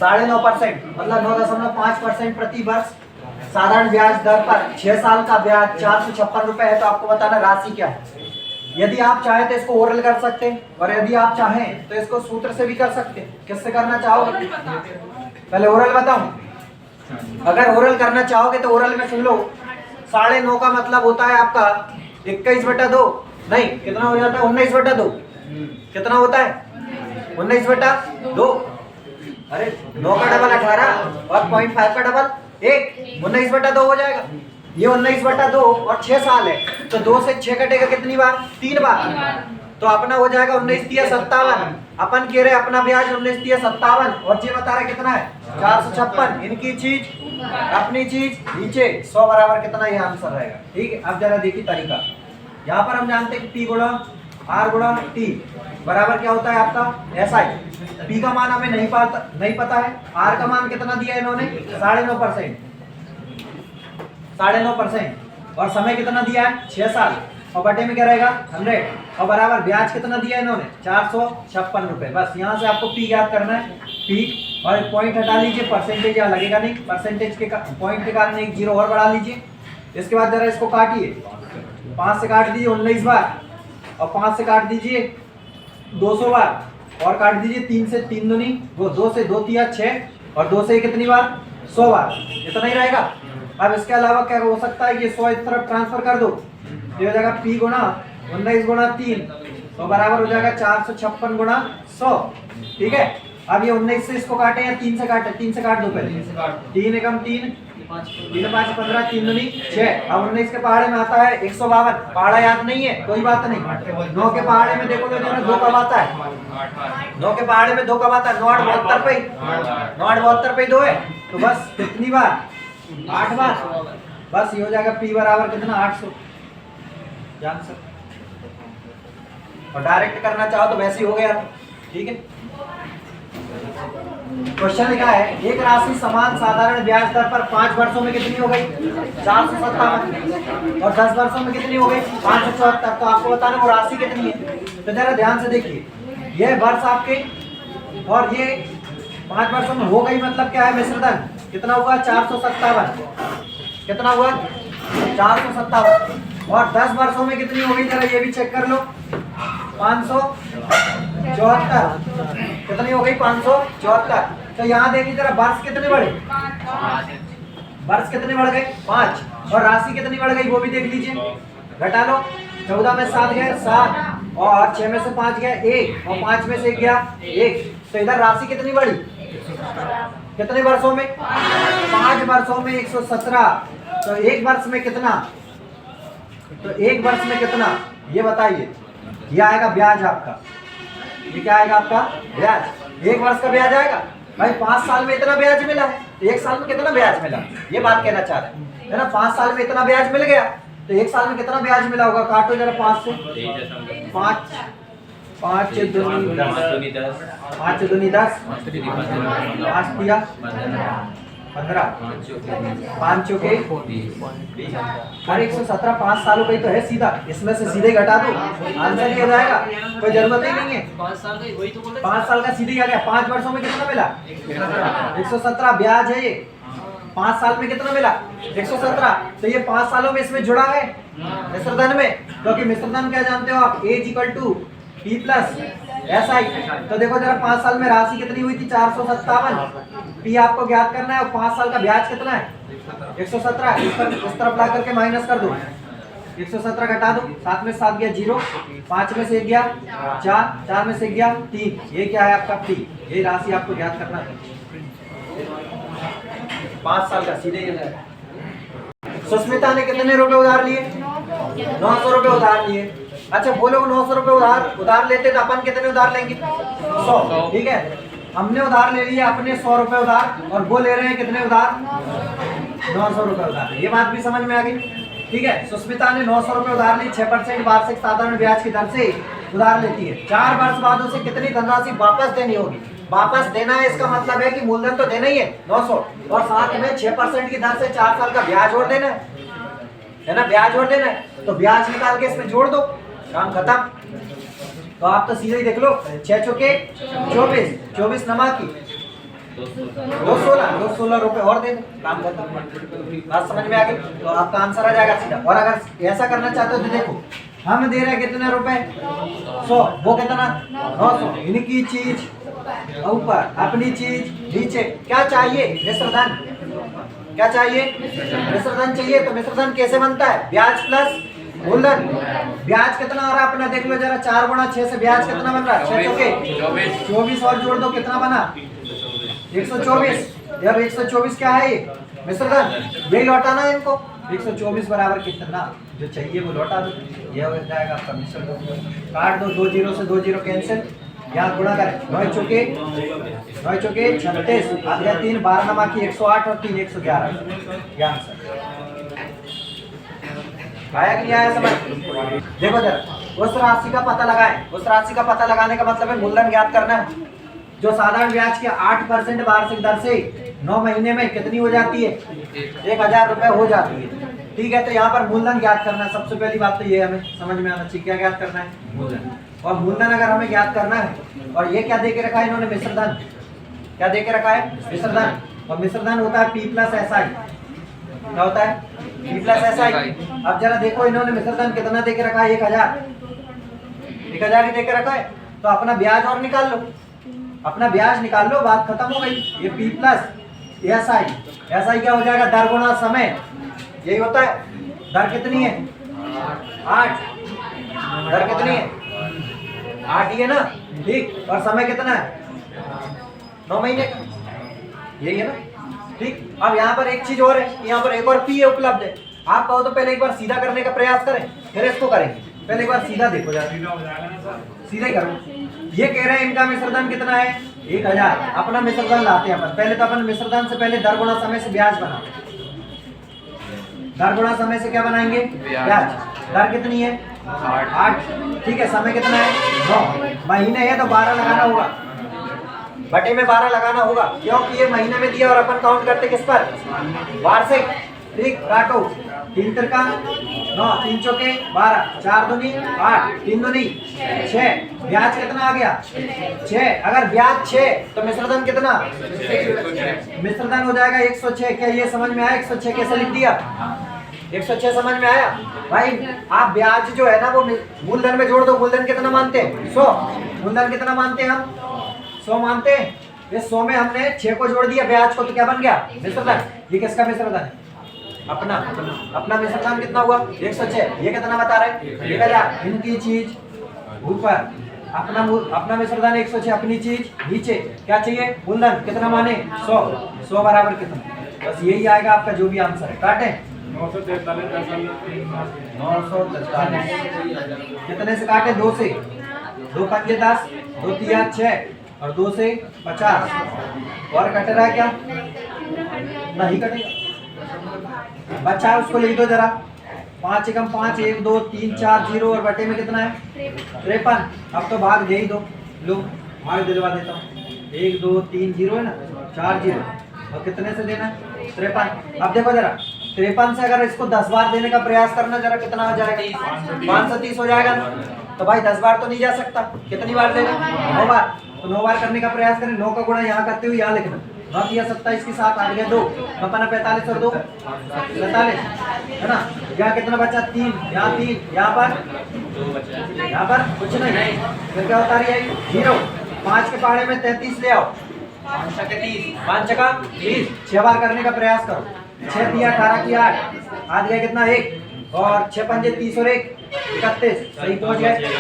9.5% मतलब 9.5% प्रति वर्ष साधारण ब्याज दर पर 6 साल का ब्याज 456 रुपए है। तो आपको बताना राशि क्या है। यदि आप चाहें तो इसको ओरल कर सकते हैं, और यदि आप चाहें तो इसको सूत्र से भी कर सकते हैं। किससे करना चाहोगे? पहले ओरल बताऊं। अगर ओरल करना चाहोगे तो ओरल में सुन लो, 9.5 का मतलब होता है आपका 21/2, नहीं कितना हो जाता है 19/2। कितना होता है 19/2। अरे 9 का डबल 18 और 0.5 का डबल 1, 19/2 हो जाएगा। ये 19/2 और 6 साल है तो 2 से 6 कटेगा कितनी बार? 3 बार। तो अपना हो जाएगा 19×3 = 57। अपन कह रहे अपना ब्याज 19×3 = 57 और ये बता रहे कितना है 456। इनकी चीज अपनी चीज नीचे 100 बराबर कितना, ये आंसर रहेगा। ठीक है, अब जरा देखिए तरीका। यहाँ पर हम जानते हैं कि P गुणा R गुणा T बराबर क्या होता है आपका SI। P का मान हमें नहीं पता है। R का मान कितना दिया है इन्होंने 9.5% और समय कितना दिया है 6 साल और बटे में क्या रहेगा 100 और बराबर ब्याज कितना दिया है इन्होंने 456 रुपए। बस यहाँ से आपको P ज्ञात करना है। P और पॉइंट हटा लीजिए, परसेंटेज यहाँ लगेगा नहीं। परसेंटेज के पॉइंट के कारण एक 0 और बढ़ा लीजिए। इसके बाद जरा इसको काटिए, 5 से काट दीजिए 19 बार और 5 से काट दीजिए 200 बार और काट दीजिए 3 से 3 दूनी वो 2 से 2 तिया 6 और 2 से कितनी बार 100 बार। इतना ही रहेगा। अब इसके अलावा क्या हो सकता है, ये 100 इस तरफ ट्रांसफर कर दो, ये हो जाएगा P गुणा 19 गुणा 3 तो बराबर हो जाएगा 456 गुणा 100। ठीक है, अब ये 19 से इसको काटे या 3 से काटे? 3 से काट दो पहले। 3 एकम 3, 3 5 15, 3 दूनी 6। अब 19 के पहाड़े में आता है 152। पहाड़ा याद नहीं है कोई बात नहीं। 9 के पहाड़े में देखो तो 2 कब आता है? 9 के पहाड़े में 2 कब आता है? 9 8 72 पे 9 8 72 पे 2 है तो बस कितनी बार 8 बार। बस ये हो जाएगा P बराबर कितना 800। जान सकते और डायरेक्ट करना चाहो तो वैसे ही हो गया। ठीक है, क्वेश्चन लिखा है एक राशि समान साधारण ब्याज दर पर 5 वर्षों में कितनी हो गई 457 और 10 वर्षों में कितनी हो गई 574। तो आपको बताना वो राशि कितनी है। तो जरा ध्यान से देखिए, ये वर्ष आपके और ये 5 वर्षों में हो गई मतलब क्या है मिश्रधन कितना हुआ 457। कितना हुआ 457 और 10 वर्षों में कितनी हो गई जरा ये भी चेक कर लो 574। कितनी हो गई 574। तो यहाँ देखिए जरा वर्ष कितने बढ़े, वर्ष कितने बढ़ गए 5 और राशि कितनी बढ़ गई वो भी देख लीजिए। घटा लो, 14 में 7 गए 7 और 6 में से 5 गया 1 और 5 में से 1 गया 1। तो इधर राशि कितनी बढ़ी कितने वर्षों में 5 वर्षों में 117। तो एक वर्ष में कितना, तो एक वर्ष में कितना ये बताइए। ये आएगा ब्याज आपका, ये क्या आएगा आपका ब्याज। एक वर्ष का ब्याज आएगा भाई। 5 साल में इतना ब्याज मिला है तो एक साल में कितना ब्याज मिला, ये बात कहना चाह रहे हैं है ना। 5 साल में इतना ब्याज मिल गया तो एक साल में कितना ब्याज मिला होगा। काटो जरा 5 से 5 5 दूनी 10 5 दूनी 10 5 दिया 15 5 चौके 117। 5 सालों का ही तो है सीधा, इसमें से सीधे घटा दो आंसर ही हो जाएगा, कोई जरूरत ही नहीं है। 5 साल का सीधे आ गया। 5 वर्षों में कितना मिला 117 ब्याज है ये। 5 साल में कितना मिला 117। तो ये 5 सालों में इसमें जुड़ा है मिश्रधन में, क्योंकि मिश्रधन क्या जानते हो आप A = P + SI। तो देखो जरा 5 साल में राशि कितनी हुई थी 457। P आपको ज्ञात करना है और 5 साल का ब्याज कितना है 117। इस तरफ ला करके माइनस कर दो, 117 घटा दो, 7 में 7 गया 0, 5 में से 1 गया 4, 4 में से 1 गया 3। ये क्या है आपका P, ये राशि आपको ज्ञात करना है 5 साल का सीधे। सुस्मिता ने कितने रुपए उधार लिए 900 रुपए उधार लिए। अच्छा बोलो 900 रुपए उधार लेते तो अपन कितने उधार लेंगे 100। ठीक है, हमने उधार ले लिया अपने 100 रुपए उधार और वो ले रहे हैं कितने उधार 900 रुपए उधार। ये बात भी समझ में आ गई। ठीक है, सुस्मिता ने 900 रुपए उधार ली, 6% वार्षिक साधारण ब्याज की दर से उधार लेती है। 4 वर्ष बाद उसे कितनी धनराशि वापस देनी होगी। वापस देना है इसका मतलब है कि मूलधन तो देना ही है 900 और साथ में 6% की दर से 4 साल का ब्याज जोड़ देना है ना, ब्याज जोड़ देना है। तो ब्याज निकाल के इसमें जोड़ दो, काम खत्म। तो आप तो सीधे ही देख लो 6 चौके 24, 24 नमा की 216 रुपए और दे दो, काम खत्म। बात समझ में आ गई? तो आपका आंसर आ जाएगा सीधा। और अगर ऐसा करना चाहते हो तो देखो, हम दे रहे हैं कितने रुपए, 100, वो कितना 900। इनकी चीज ऊपर, अपनी चीज नीचे। क्या चाहिए? मिश्रधन। क्या चाहिए? मिश्रधन चाहिए। तो मिश्रधन कैसे बनता है? ब्याज प्लस मूलधन। ब्याज कितना आ रहा है अपना देख लो जरा, 4 गुणा 6 से ब्याज कितना बन रहा है? 6 चौके 24 और जोड़ दो, कितना बना? 124। जब 124 क्या है ये? मिश्रधन। यही लौटाना है इनको। 124 बराबर कितना जो चाहिए वो लौटा दो, ये हो जाएगा आपका मिश्रधन। काट दो, 2 जीरो से 2 जीरो कैंसिल, यहाँ गुणा करें, 9 चौके 36, आ गया 3, 12 नमा की 108 और 3 111। ये आंसर आया कि नहीं आया समझ? देखो जरा, उस राशि का पता लगाएं। उस राशि का पता लगाने का मतलब है मूलधन ज्ञात करना है। जो साधारण ब्याज के 8% वार्षिक दर से 9 महीने में कितनी हो जाती है? 1000 रुपए हो जाती है। ठीक है, तो यहाँ पर मूलधन ज्ञात करना है। सबसे पहली बात तो ये हमें समझ में आना चाहिए, क्या ज्ञात करना है? मूलधन। और मूलधन अगर हमें ज्ञात करना है, और ये क्या दे के रखा है इन्होंने? मिश्रधन। क्या दे के रखा है? मिश्रधन। और मिश्रधन होता है P प्लस SI। क्या होता है? P plus SI। अब जरा देखो इन्होंने मिश्रधन कितना दे के रखा है? 1000 ही दे के रखा है। तो अपना ब्याज और निकाल लो, अपना ब्याज निकाल लो, बात खत्म हो गई। ये P प्लस SI क्या हो जाएगा? दर गुणा समय। यही होता है। दर कितनी है? 8। दर कितनी है? 8 ही है ना? ठीक। और समय कितना है? 9 महीने का। यही है ना? ठीक। अब यहाँ पर एक चीज और है, यहाँ पर एक और P उपलब्ध है। आप कहो तो पहले एक बार सीधा करने का प्रयास करें, फिर इसको करेंगे। पहले एक बार सीधा देखो जरा, सीधा ही करो। ये कह रहे हैं इनका मिश्रधन कितना है? 1000। अपना मिश्रधन लाते हैं अपन। पहले तो अपन मिश्रधन से पहले दर गुणा समय से ब्याज बना। दर गुणा समय से क्या बनाएंगे? ब्याज। दर कितनी है? 8। ठीक है, समय कितना है? 9 महीने है तो 12 लगाना होगा, बटे में 12 लगाना होगा, क्योंकि ये महीने में दिया और अपन काउंट करते किस पर? वार्षिक। ठीक, काटो। 3 तिरका 9, 3 चौके 12, 4 दूनी 8, 3 दूनी 6। ब्याज कितना आ गया? 6। अगर ब्याज 6 तो मिश्रधन कितना? मिश्रधन हो जाएगा 106। क्या ये समझ में आया? 106 कैसे लिख दिया? 106 समझ में आया भाई? आप ब्याज जो है ना वो मूलधन में जोड़ दो। मूलधन कितना मानते हैं? 100। मूलधन कितना मानते हैं हम? 100 मानते हैं। इस 100 में हमने 6 को जोड़ दिया ब्याज को, तो क्या बन गया? मिश्रधन। ये किसका मिश्रधन है? अपना मिश्रधन कितना हुआ? 106। ये कितना बता रहे? 1000। इनकी चीज ऊपर, अपना मिश्रधन 106, अपनी चीज नीचे। क्या चाहिए? मूलधन कितना माने? 100। 100 बराबर कितना? बस यही आएगा आपका जो भी आंसर है। काटे 943। कितने से काटे? 2 से। 2 पंजे 10, 2 तिया 6 और 2 से 50। और कट रहा है क्या? नहीं कटेगा। बच्चा उसको लिख दो जरा। 5 एकम 5, 1 2 3 4 0 और बटे में कितना है? 53। अब तो भाग दे ही दो। लो भाग दिलवा देता हूँ। 1 2 3 0 है ना, 4 0। और कितने से देना है? 53। अब देखो जरा, 53 से अगर इसको 10 बार देने का प्रयास करना जरा, कितना हो जाएगा? 530 हो जाएगा। तो भाई 10 बार तो नहीं जा सकता, कितनी बार देना? 9 बार। तो 9 बार करने का प्रयास करें। 9 का गुणा यहाँ करते हुए यहाँ लिखना। 9 दिया 27 के साथ आ गया 2, 45 और 2 47 है ना। यहाँ कितना बचा? 3। यहाँ 3, यहाँ पर कुछ नहीं। फिर क्या होता रही है? 0। 5 के पहाड़े में 33 ले आओ। 5 जगह 30। 6 बार करने का प्रयास करो। 6 दिया 18 की 8, आ गया कितना? 1। और 6 पंजे 30 और 1 31। सही पहुंच गए।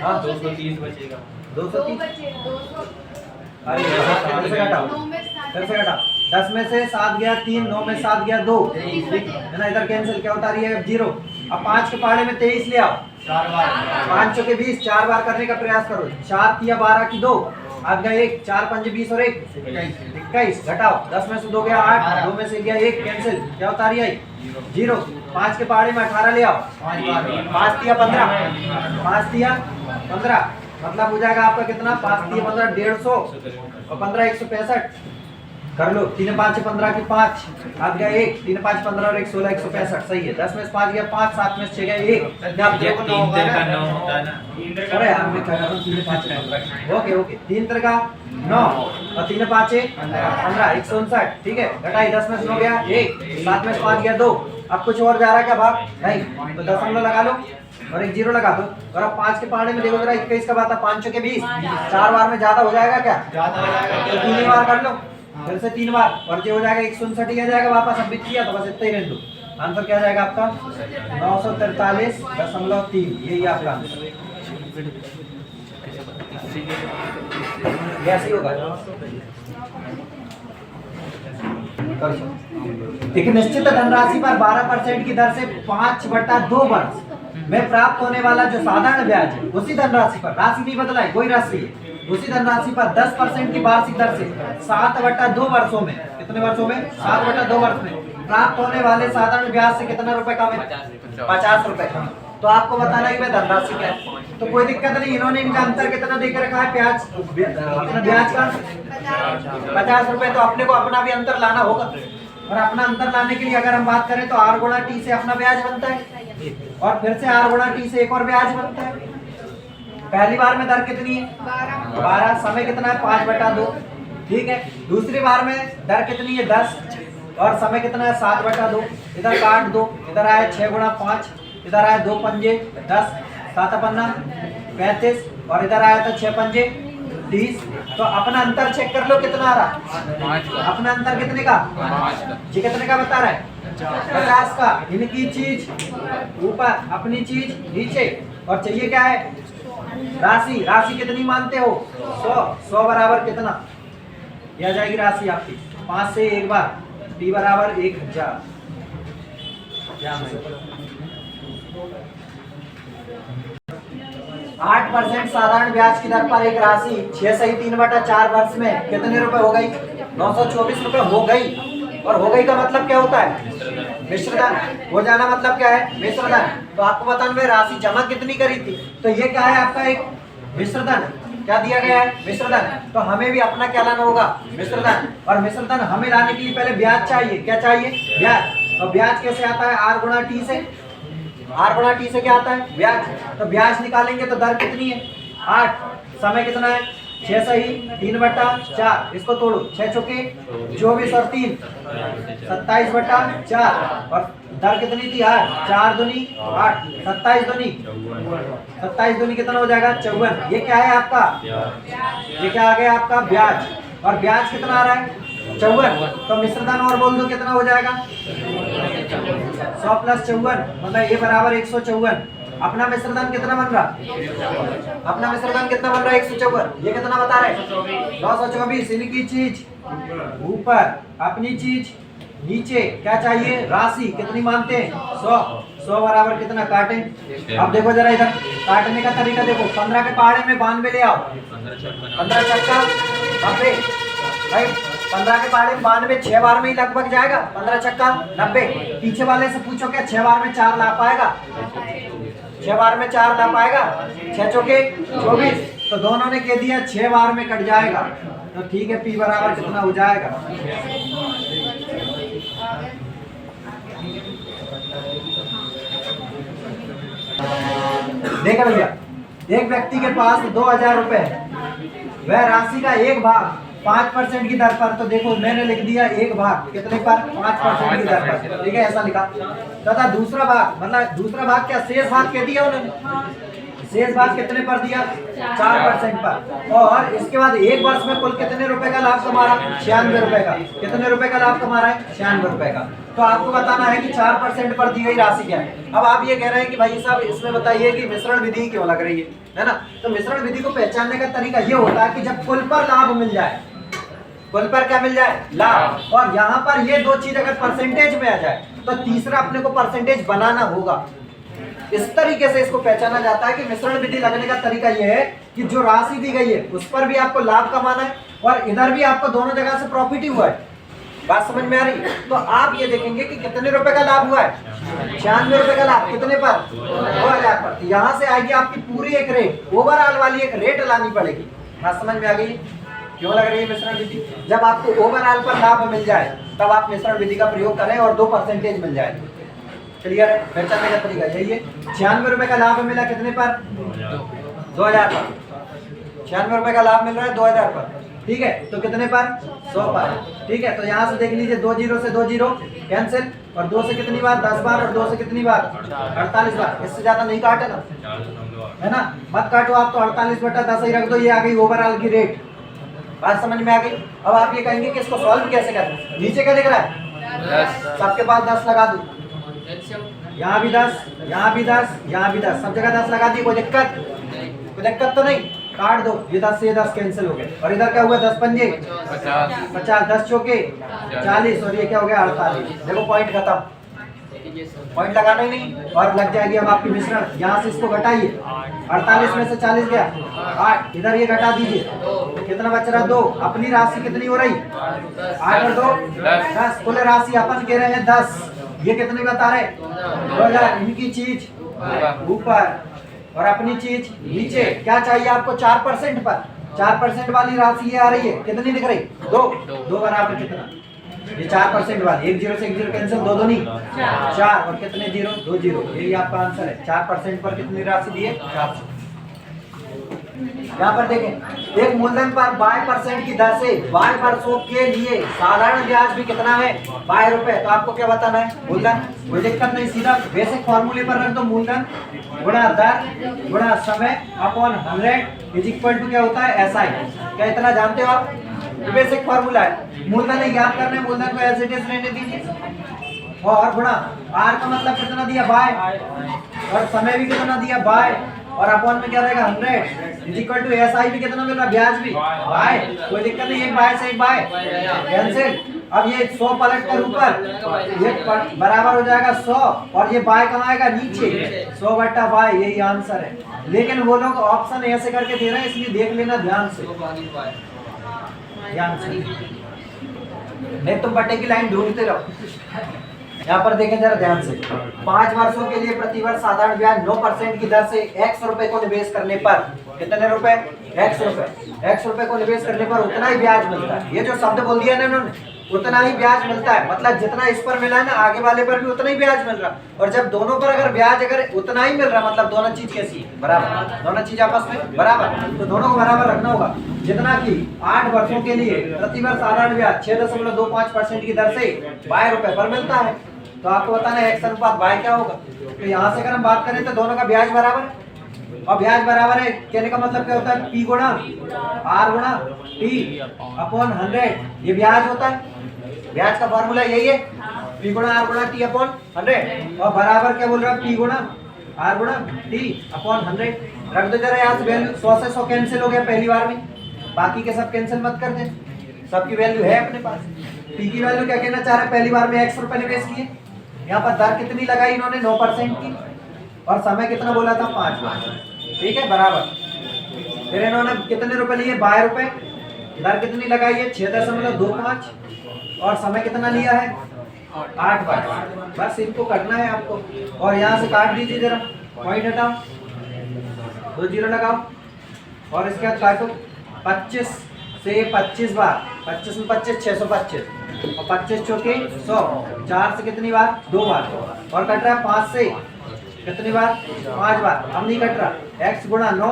हाँ 230 बचेगा। 230 फिर से घटाओ। 10 में से 7 गया 3, 9 में 7 गया 2, है ना। इधर कैंसिल, क्या होता रही है? 0। अब 5 के पहाड़े में 23 ले आओ। 5 चौके 20। 4 बार करने का प्रयास करो। 4 तिया 12 की 2, आ गया 1। 4 पंजे 20 और 1 21। घटाओ। 10 में से 2 गया 8, 2 में से गया 1 कैंसिल, क्या होता रही है? 0। 5 के पहाड़े में 18 ले आओ। 5 तिया 15, 5 तिया 15 मतलब हो जाएगा आपका कितना? 5 तिया 15 150 और 15 165। कर लो। 3 5 15 की 5 हाथ गया 1, 3 5 15 और 1 16 165 सही है। 10 में से 5 गया 5, 7 में से 6 गया 1। आप देखो 9 होगा ना। अरे यार मैं कह रहा हूं 3 5 15। ओके ओके 3 3 का 9 और 3 5 15 159 ठीक है। घटाई 10 में से 9 गया 1, 7 में से 5 गया 2। अब कुछ और जा रहा है क्या भाग? नहीं, तो दशमलव लगा लो और एक जीरो लगा दो। और अब 5 के पहाड़े में देखो जरा 21 का बात है 5 चौके 20 4 बार में ज्यादा हो जाएगा क्या? ज्यादा हो जाएगा। तो 3 बार कर लो फिर से 3 बार और जो हो जाएगा 159 ही आ जाएगा वापस। अब किया तो बस इतना ही रहने दो। आंसर क्या जाएगा आपका 943.3। यही आपका आंसर। ऐसे ही होगा। एक निश्चित धनराशि पर 12% की दर से 5/2 वर्ष में प्राप्त होने वाला जो साधारण ब्याज है उसी धनराशि पर, राशि नहीं बदला है, कोई राशि है, उसी धनराशि पर 10% की वार्षिक दर से 7/2 वर्षों में, कितने वर्षों में? 7/2 वर्ष में प्राप्त होने वाले साधारण ब्याज से कितना रुपए का? 50 रुपए। तो आपको बताना है कि भाई धनराशि क्या है। तो कोई दिक्कत नहीं, इन्होंने इनका अंतर कितना देकर रखा है ब्याज, अपना ब्याज का 50 रुपए। तो अपने को अपना भी अंतर लाना होगा और अपना अंतर लाने के लिए अगर हम बात करें तो R गुणा T से अपना ब्याज बनता है और फिर से R गुणा T से एक और ब्याज बनता है। पहली बार में दर कितनी है? 12। समय कितना है? 5/2 ठीक है। दूसरी बार में दर कितनी है? 10 और समय कितना है? 7/2। इधर काट दो, इधर आया 6 गुणा 5, इधर आया 2 पंजे 10, 7 पन्ना 35 और इधर आया था 6 पंजे 30। तो अपना अंतर चेक कर लो कितना आ रहा। अपना अंतर कितने का? जी कितने का बता रहा है? 50 का। इनकी चीज ऊपर, अपनी चीज नीचे। और चाहिए क्या है? राशि। राशि कितनी मानते हो? 100 बराबर कितना? यह जाएगी राशि आपकी 5 से एक बार T बराबर 1000। 8% साधारण ब्याज की दर पर एक राशि 6 सही 3/4 वर्ष में कितने रुपए हो गई? 924 रुपए हो गई। और हो गई का मतलब क्या होता है? मिश्रधन। हो जाना मतलब क्या है? मिश्रधन। तो आपको बताना में राशि जमा कितनी करी थी, तो ये क्या है आपका? एक मिश्रधन। क्या दिया गया है? मिश्रधन। तो हमें भी अपना क्या लाना होगा? मिश्रधन। और मिश्रधन हमें लाने के लिए पहले ब्याज चाहिए। क्या चाहिए? ब्याज। और ब्याज कैसे आता है? R गुणा T से। R गुणा T से क्या आता है? ब्याज। तो ब्याज निकालेंगे तो दर कितनी है? 8। समय कितना है? 6 सही 3/4। इसको तोड़ो 6 चौके 24 और 3 27/4 और दर कितनी थी? 8। 4 दूनी 8, 27 दूनी 27 दूनी कितना हो जाएगा? 54। ये क्या है आपका? ये क्या आ गया आपका? ब्याज। और ब्याज कितना आ रहा है? 54। तो मिश्रधन और बोल दो कितना हो जाएगा? 100 + 54 मतलब ये बराबर 154। अपना मिश्रधन कितना बन रहा? अपना मिश्रधन कितना बन रहा है? 154। ये कितना बता रहे? 924। इनकी चीज ऊपर, अपनी चीज नीचे। क्या चाहिए? राशि। कितनी मानते हैं? 100 बराबर कितना? काटें। अब देखो जरा इधर काटने का तरीका देखो। 15 के पहाड़े में 92 ले आओ। 15 छक्का 90 भाई। 15 के पहाड़े में 92 6 बार में ही लगभग जाएगा। 15 छक्का 90। पीछे वाले से पूछो क्या 6 बार में 4 ला पाएगा? 6 बार में 4 ला पाएगा? 6 चौके 24। तो दोनों ने कह दिया 6 बार में कट जाएगा। तो ठीक है, P बराबर कितना हो जाएगा? देखो भैया, एक व्यक्ति के पास 2000 रुपए है। वह राशि का एक भाग 5% की दर पर, तो देखो मैंने लिख दिया एक भाग कितने पर? 5% की दर पर। ठीक है, ऐसा लिखा। तथा दूसरा भाग, मतलब दूसरा भाग क्या? शेष भाग कह दिया उन्होंने। शेष भाग कितने पर दिया? 4% पर। और इसके बाद एक वर्ष में कुल कितने रुपए का लाभ कमा रहा? 96 रुपए का। कितने रुपए का लाभ कमा रहा है? 96 रुपए का। तो आपको बताना है कि 4% पर दी गई राशि क्या है। अब आप ये कह रहे हैं कि भाई साहब इसमें बताइए कि मिश्रण विधि क्यों लग रही है ना? तो मिश्रण विधि को पहचानने का तरीका ये होता है कि जब कुल पर लाभ मिल जाए, कुल पर क्या मिल जाए? लाभ। और यहाँ पर ये दो चीज अगर परसेंटेज में आ जाए तो तीसरा अपने को परसेंटेज बनाना होगा। इस तरीके से इसको पहचाना जाता है कि मिश्रण विधि लगने का तरीका यह है कि जो राशि दी गई है उस पर भी आपको लाभ कमाना है और इधर भी आपको दोनों जगह से प्रॉफिट ही हुआ है। बात समझ में आ रही? तो आप ये देखेंगे कि कितने रुपए का लाभ हुआ है? 96 रुपए का लाभ। कितने पर? 2000 पर। यहाँ से आएगी आपकी पूरी एक रेट, ओवरऑल वाली एक रेट लानी पड़ेगी। बात समझ में आ गई? क्यों लग रही है मिश्रण विधि? जब आपको ओवरऑल पर लाभ मिल जाए तब आप मिश्रण विधि का प्रयोग करें और 2% मिल जाए। क्लियर है? फिर चलने का तरीका यही है। 96 रुपए का लाभ मिला कितने पर? 2000 पर। 96 रुपए का लाभ मिल रहा है 2000 पर, ठीक है, तो कितने पर? 100 पर, ठीक है। तो यहाँ से देख लीजिए 2 जीरो से 2 जीरो कैंसिल, और 2 से कितनी बार? 10 बार, और 2 से कितनी बार? 48 बार। इससे ज्यादा नहीं काटे ना, है ना, मत काटो आप, तो 48/10 ही रख दो, ये आ गई ओवरऑल की रेट। बात समझ में आ गई? अब आप ये कहेंगे कि इसको सॉल्व कैसे करें? नीचे क्या दिख रहा है? सबके पास 10 लगा दो, यहाँ भी 10, यहाँ भी 10, यहाँ भी 10, सब जगह 10 लगा दी। कोई दिक्कत? कोई दिक्कत तो नहीं? काट दो, ये 10 से ये 10 कैंसिल हो गए, और इधर क्या हुआ? 10 पंजे 50, 10 चौके 40, और ये क्या हो गया? 48। देखो पॉइंट खत्म, पॉइंट लगाना ही नहीं, और लग जाएगी अब आपकी मिश्रण। यहाँ से इसको घटाइए, 48 में से 40 गया 8, इधर ये घटा दीजिए, कितना बच रहा? 2। अपनी राशि कितनी हो रही? 8 और 2 10। कुल राशि अपन कह रहे हैं 10, ये कितनी बता रहे? 2000। इनकी चीज ऊपर और अपनी चीज नीचे। क्या चाहिए आपको? 4% पर। 4% वाली राशि ये आ रही है, कितनी दिख रही? 2 बराबर कितना? ये 4% वाली, 1 जीरो से 1 जीरो कैंसिल, 2 दूनी 4, और कितने जीरो? 2 जीरो। यही आपका आंसर है। 4% पर कितनी राशि दी है? 400। यहाँ पर देखें, एक मूलधन पर 22% की दर से 22 वर्षों के लिए साधारण ब्याज भी कितना है? 22 रुपए। तो आपको क्या बताना है? मूलधन। कोई दिक्कत नहीं, सीधा बेसिक फॉर्मूले पर रख दो। मूलधन गुणा दर गुणा समय अपॉन 100 इज इक्वल टू क्या होता है? SI। क्या इतना जानते हो आप? बेसिक फॉर्मूला है। मूलधन याद करना है, मूलधन को एज इट इज रहने दीजिए, और गुणा आर का मतलब कितना दिया? बाय, और समय भी कितना दिया? बाय, और अपॉन में क्या रहेगा? 100 इज इक्वल टू SI भी कितना मिल रहा? ब्याज भी बाय। कोई दिक्कत नहीं, एक बाय से एक बाय कैंसिल। अब ये 100 पलट कर ऊपर, ये बराबर हो जाएगा 100, और ये बाय कहाँ आएगा? नीचे। 100/बाय, यही आंसर है। लेकिन वो लोग ऑप्शन ऐसे करके दे रहे हैं, इसलिए देख लेना ध्यान से, ध्यान से, नहीं तुम बटे की लाइन ढूंढते रहो। यहाँ पर देखें जरा ध्यान से, 5 वर्षों के लिए प्रतिवर्ष साधारण ब्याज 9% की दर से X रुपए को निवेश करने पर, कितने रुपए? X रुपए। X रुपए को निवेश करने पर उतना ही ब्याज मिलता है। ये जो शब्द बोल दिया ना इन्होंने, उतना ही ब्याज मिलता है, मतलब जितना इस पर मिला है ना, आगे वाले पर भी उतना ही ब्याज मिल रहा। और जब दोनों पर अगर ब्याज अगर उतना ही मिल रहा, मतलब दोनों चीज कैसी है? बराबर। दोनों चीज आपस में बराबर, तो दोनों को बराबर रखना होगा। जितना कि 8 वर्षों के लिए प्रतिवर्ष साधारण ब्याज 6.25% की दर से 22 रुपए पर मिलता है। तो आपको बताना है X अनुपात Y क्या होगा। तो यहाँ से अगर हम बात करें तो दोनों का ब्याज बराबर है, और ब्याज बराबर है कहने का मतलब क्या होता है? P गुणा R गुणा T अपॉन 100, ये ब्याज होता है। ब्याज का फॉर्मूला यही है, P गुणा R गुणा T अपॉन 100, और बराबर क्या बोल रहा है? P गुणा R गुणा T अपॉन 100। रख दो जरा यहाँ से वैल्यू, 100 से 100 कैंसिल हो गया पहली बार में, बाकी के सब कैंसिल मत कर दे, सबकी वैल्यू है अपने पास। P की वैल्यू क्या कहना चाह रहे हैं? पहली बार में X रुपए निवेश किए, यहाँ पर दर कितनी लगाई इन्होंने? 9% की, और समय कितना बोला था? 5 बार, ठीक है, बराबर। फिर इन्होंने कितने रुपए लिए? 22 रुपए। दर कितनी लगाई है? 6.25, और समय कितना लिया है? 8 बार। बस इनको करना है आपको, और यहाँ से काट दीजिए जरा, पॉइंट हटाओ, 2 जीरो लगाओ, और इसके बाद काटो 25 से 25 बार, 25 में 25 625, और 25 चौके 100, 4 से कितनी बार? 2 बार, और कट रहा है 5 से कितनी बार? 5 बार। अब नहीं कट रहा। X गुणा 9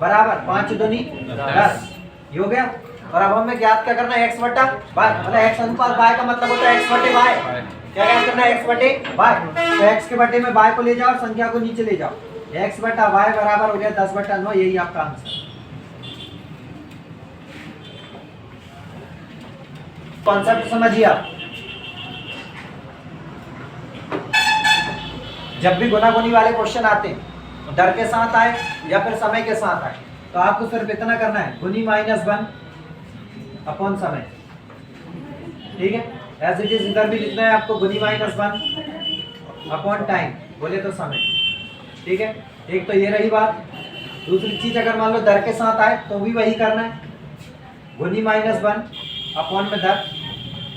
बराबर 5 दूनी 10, ये हो गया। और अब हमें ज्ञात क्या करना है? X बटा y, मतलब X अनुपात y का मतलब होता है X बटे y। क्या ज्ञात करना है? X बटे y। तो X के बटे में y को ले जाओ, संख्या को नीचे ले जाओ, X बटा y बराबर हो गया 10/9, यही आपका आंसर। कॉन्सेप्ट समझिए आप। जब भी गुना गुनी वाले क्वेश्चन आते हैं, दर के साथ आए या फिर समय के साथ आए, तो आपको सिर्फ इतना करना है, गुनी -1 अपॉन समय, ठीक है। एज इट इज इधर भी लिखना है आपको, गुनी -1 अपॉन टाइम, बोले तो समय, ठीक है। एक तो ये रही बात। दूसरी चीज, अगर मान लो दर के साथ आए तो भी वही करना है, गुनी -1 अपॉन में दर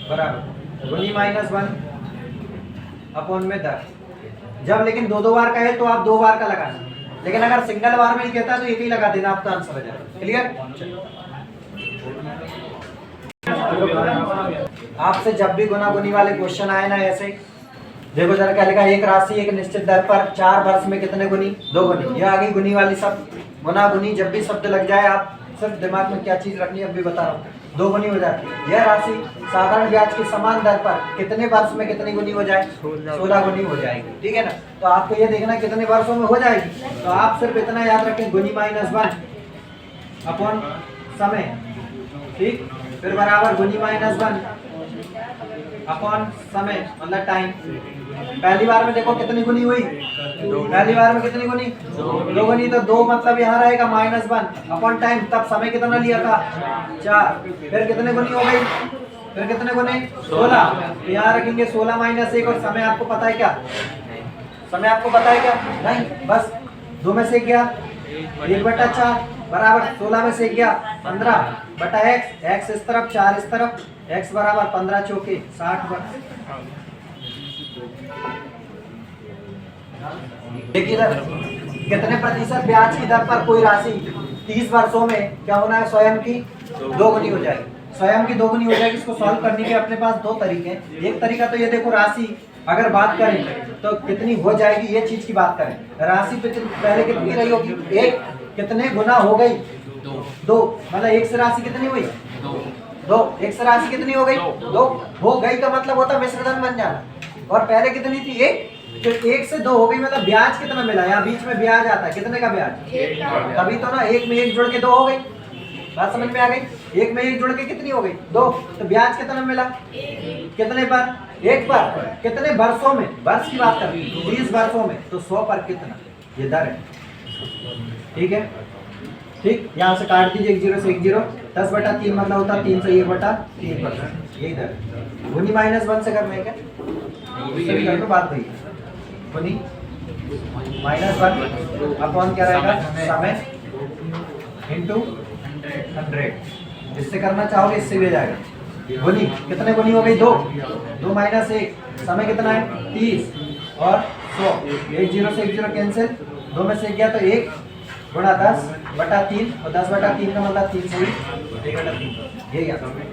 बराबर गुनी -1 अपॉन में दर। जब लेकिन 2 बार का है तो आप 2 बार का लगाना, लेकिन अगर सिंगल बार में ही कहता है तो एक ही लगा देना, आपका आंसर हो जाएगा। क्लियर? आपसे जब भी गुना गुनी वाले क्वेश्चन आए ना ऐसे, देखो जरा क्या लिखा है, एक राशि एक निश्चित दर पर 4 वर्ष में कितने गुनी, 2 गुनी। ये आ गई गुनी वाली शब्द, गुना गुनी जब भी शब्द लग जाए आप सिर्फ दिमाग में क्या चीज रखनी है अभी बता रहा हूँ, 2 गुनी हो जाती है। यह राशि साधारण ब्याज की समान दर पर कितने वर्ष में कितनी गुनी हो जाए, 16 गुनी हो जाएगी। ठीक है ना, तो आपको ये देखना है कितने वर्षों में हो जाएगी, तो आप सिर्फ इतना याद रखें, गुनी माइनस 1 अपॉन समय, ठीक, फिर बराबर गुनी माइनस 1 अपॉन समय मतलब टाइम। पहली बार में देखो कितनी गुनी हुई, पहली बार में कितनी गुनी, 2 गुनी, तो 2 मतलब यहाँ रहेगा -1 अपॉन टाइम, तब समय कितना लिया था 4, फिर कितने गुनी हो गई, फिर कितने गुनी 16, तो यहाँ रखेंगे 16 माइनस 1, और समय आपको पता है क्या, समय आपको पता है क्या, नहीं, बस 2 में से गया 1/4 बराबर 16 में से गया 15 बटा x इस तरफ 4 इस तरफ, x बराबर 15 चौके 60 देखिए इधर कितने प्रतिशत ब्याज की दर पर कोई राशि 30 वर्षों में क्या होना है, स्वयं की 2 गुनी हो जाएगी, स्वयं की 2 गुनी हो जाएगी। इसको सॉल्व करने के अपने पास 2 तरीके हैं। एक तरीका तो ये देखो, राशि अगर बात करें तो कितनी हो जाएगी ये चीज की बात करें, राशि पहले कितनी रही होगी, 1 कितने गुना हो गई 2, मतलब 1 से राशि कितनी हुई 2, 1 से राशि कितनी हो गई 2 हो गई, का मतलब होता मिश्रधन बन जाना, और पहले कितनी थी 1, तो 1 से 2 हो गई, मतलब ब्याज कितना मिला, यहाँ बीच में ब्याज आता है, कितने का ब्याज, तभी तो ना 1 में 1 जुड़ के 2 हो गई, बात समझ में आ गई, 1 में 1 जुड़ के कितनी हो गई 2, तो ब्याज कितना मिला, कितने पर, 1 पर, कितने वर्षों में, वर्ष की बात कर 30 वर्षों में, तो 100 पर कितना, ये दर है। ठीक है, ठीक, यहाँ से काट दीजिए 1 0 से 1 0, 10/3 मतलब होता है 3 से 1/3%, यही दर, गुनी -1 से करना है क्या, इससे भी कर दो बात भैया, गुनी -1 अपॉन क्या रहेगा, समय इंटू 100, इससे करना चाहोगे इससे भी आ जाएगा। गुनी कितने गुनी हो गई 2, 2 माइनस 1, समय कितना है 30 और 100, 1 0 से 1 0 कैंसिल, 2 में से गया तो 1 गुणा 10/3, और 10/3 का मतलब 3 से 1/3, यही आता है।